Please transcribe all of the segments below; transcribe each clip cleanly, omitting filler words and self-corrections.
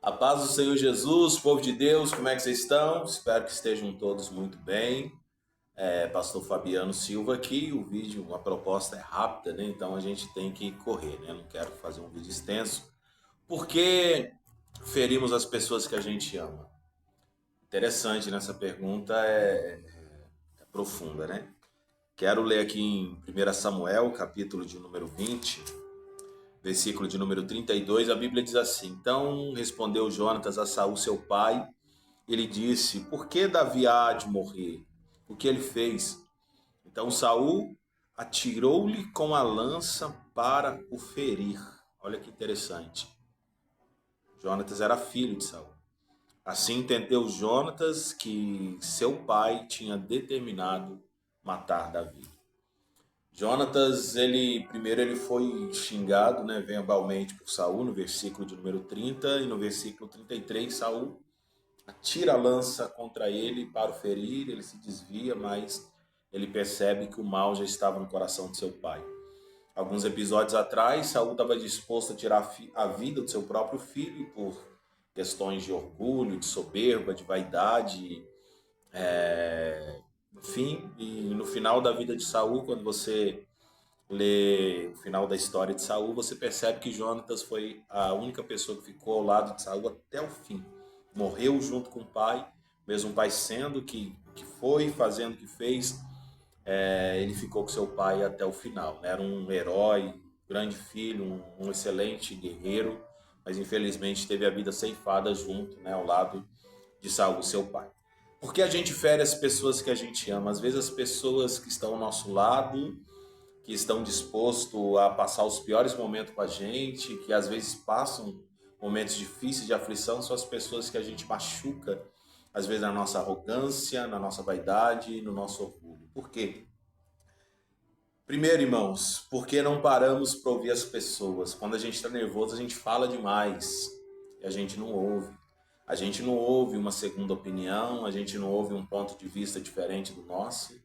A paz do Senhor Jesus, povo de Deus, como é que vocês estão? Espero que estejam todos muito bem. Pastor Fabiano Silva aqui. O vídeo, a proposta é rápida, né? Então a gente tem que correr, né? Não quero fazer um vídeo extenso. Por que ferimos as pessoas que a gente ama? Interessante nessa pergunta, é profunda, né? Quero ler aqui em 1 Samuel, capítulo de número 20, versículo de número 32. A Bíblia diz assim: Então respondeu Jonatas a Saul, seu pai. Ele disse: Por que Davi há de morrer? O que ele fez? Então Saul atirou-lhe com a lança para o ferir. Olha que interessante. Jonatas era filho de Saul. Assim entendeu Jonatas que seu pai tinha determinado matar Davi. Jonatas, ele foi xingado, né, verbalmente por Saul no versículo de número 30 e no versículo 33, Saul atira a lança contra ele para o ferir, ele se desvia, mas ele percebe que o mal já estava no coração de seu pai. Alguns episódios atrás, Saul estava disposto a tirar a vida do seu próprio filho por questões de orgulho, de soberba, de vaidade, enfim. E no final da vida de Saul, quando você lê o final da história de Saul, você percebe que Jonatas foi a única pessoa que ficou ao lado de Saul até o fim. Morreu junto com o pai, mesmo o pai sendo que foi, fazendo o que fez, ele ficou com seu pai até o final. Era um herói, grande filho, um excelente guerreiro, mas infelizmente teve a vida ceifada junto, né, ao lado de Saul, seu pai. Por que a gente fere as pessoas que a gente ama? Às vezes as pessoas que estão ao nosso lado, que estão dispostos a passar os piores momentos com a gente, que às vezes passam momentos difíceis de aflição, são as pessoas que a gente machuca, às vezes na nossa arrogância, na nossa vaidade, no nosso orgulho. Por quê? Primeiro, irmãos, porque não paramos para ouvir as pessoas. Quando a gente está nervoso, a gente fala demais e a gente não ouve. A gente não ouve uma segunda opinião, a gente não ouve um ponto de vista diferente do nosso.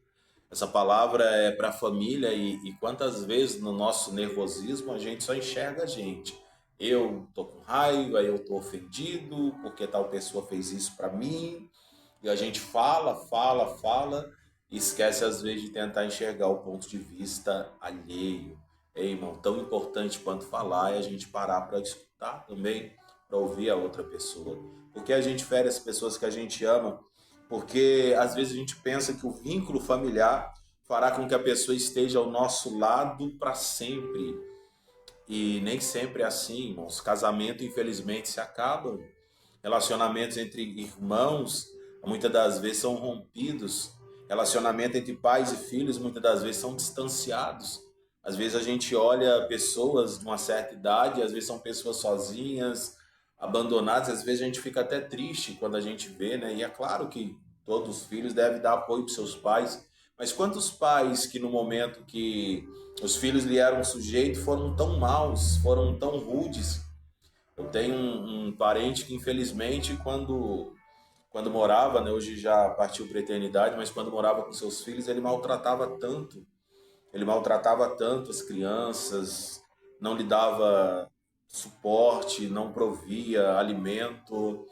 Essa palavra é para a família e quantas vezes no nosso nervosismo a gente só enxerga a gente. Eu tô com raiva, eu tô ofendido porque tal pessoa fez isso para mim. E a gente fala e esquece às vezes de tentar enxergar o ponto de vista alheio. Ei, irmão, tão importante quanto falar é a gente parar para escutar também, para ouvir a outra pessoa. Porque a gente fere as pessoas que a gente ama, porque às vezes a gente pensa que o vínculo familiar fará com que a pessoa esteja ao nosso lado para sempre. E nem sempre é assim, irmãos. Casamento, infelizmente, se acabam. Relacionamentos entre irmãos, muitas das vezes, são rompidos. Relacionamento entre pais e filhos, muitas das vezes, são distanciados. Às vezes a gente olha pessoas de uma certa idade, às vezes são pessoas sozinhas, abandonadas, às vezes a gente fica até triste quando a gente vê, né? E é claro que todos os filhos devem dar apoio para seus pais, mas quantos pais que no momento que os filhos lhe eram sujeitos foram tão maus, foram tão rudes? Eu tenho um parente que infelizmente quando morava, né, hoje já partiu para a eternidade, mas quando morava com seus filhos, ele maltratava tanto as crianças, não lhe dava suporte, não provia alimento.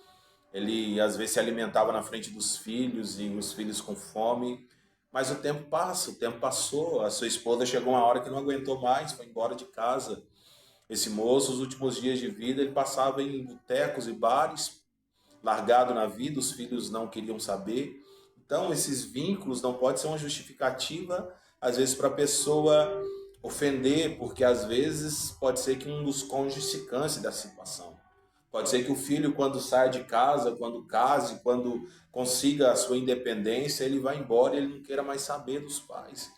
Ele às vezes se alimentava na frente dos filhos e os filhos com fome. Mas o tempo passa, o tempo passou. A sua esposa chegou uma hora que não aguentou mais, foi embora de casa. Esse moço, os últimos dias de vida, ele passava em botecos e bares, largado na vida, os filhos não queriam saber. Então, esses vínculos não podem ser uma justificativa, às vezes, para a pessoa ofender, porque às vezes pode ser que um dos cônjuges se canse da situação. Pode ser que o filho, quando saia de casa, quando case, quando consiga a sua independência, ele vá embora e ele não queira mais saber dos pais.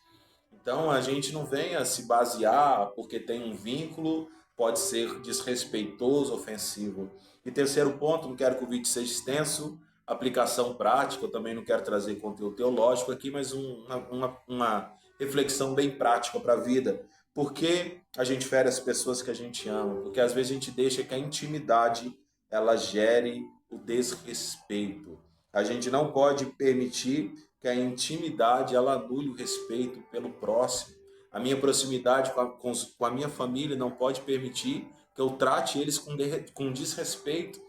Então, a gente não venha se basear porque tem um vínculo, pode ser desrespeitoso, ofensivo. E terceiro ponto, não quero que o vídeo seja extenso, aplicação prática, eu também não quero trazer conteúdo teológico aqui, mas uma reflexão bem prática para a vida. Por que a gente fere as pessoas que a gente ama? Porque às vezes a gente deixa que a intimidade ela gere o desrespeito. A gente não pode permitir que a intimidade ela anule o respeito pelo próximo. A minha proximidade com a minha família não pode permitir que eu trate eles com desrespeito.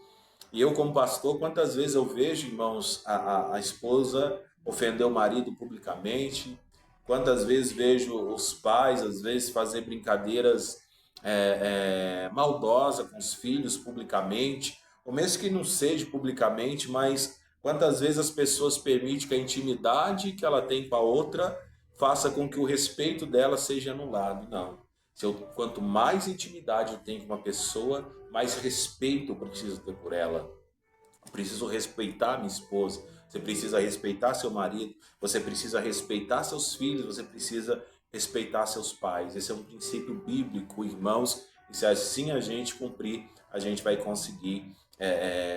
E eu, como pastor, quantas vezes eu vejo, irmãos, a esposa ofender o marido publicamente, quantas vezes vejo os pais, às vezes, fazer brincadeiras maldosas com os filhos publicamente, ou mesmo que não seja publicamente, mas quantas vezes as pessoas permitem que a intimidade que ela tem com a outra faça com que o respeito dela seja anulado. Não. Quanto mais intimidade eu tenho com uma pessoa, mais respeito eu preciso ter por ela. Eu preciso respeitar minha esposa. Você precisa respeitar seu marido. Você precisa respeitar seus filhos. Você precisa respeitar seus pais. Esse é um princípio bíblico, irmãos. E se assim a gente cumprir, a gente vai conseguir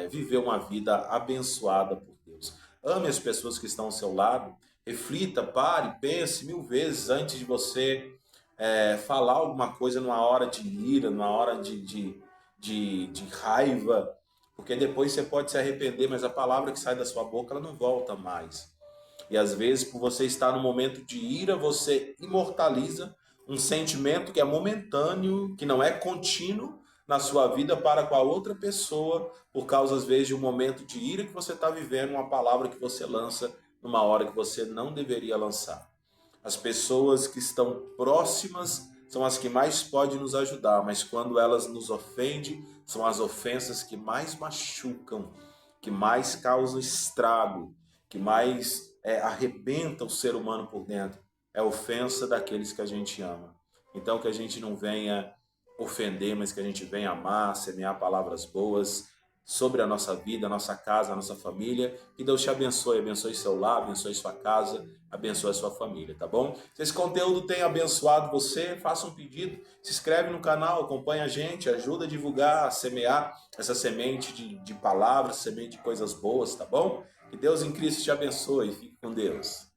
viver uma vida abençoada por Deus. Ame as pessoas que estão ao seu lado. Reflita, pare, pense 1000 vezes antes de você falar alguma coisa numa hora de ira, numa hora de raiva, porque depois você pode se arrepender, mas a palavra que sai da sua boca, ela não volta mais. E às vezes, por você estar no momento de ira, você imortaliza um sentimento que é momentâneo, que não é contínuo na sua vida para com a outra pessoa, por causa, às vezes, de um momento de ira que você está vivendo, uma palavra que você lança numa hora que você não deveria lançar. As pessoas que estão próximas são as que mais podem nos ajudar, mas quando elas nos ofendem, são as ofensas que mais machucam, que mais causam estrago, que mais arrebenta o ser humano por dentro. É a ofensa daqueles que a gente ama. Então, que a gente não venha ofender, mas que a gente venha amar, semear palavras boas sobre a nossa vida, a nossa casa, a nossa família. Que Deus te abençoe, abençoe seu lar, abençoe sua casa, abençoe a sua família, tá bom? Se esse conteúdo tem abençoado você, faça um pedido, se inscreve no canal, acompanha a gente, ajuda a divulgar, a semear essa semente de palavras, semente de coisas boas, tá bom? Que Deus em Cristo te abençoe, fique com Deus.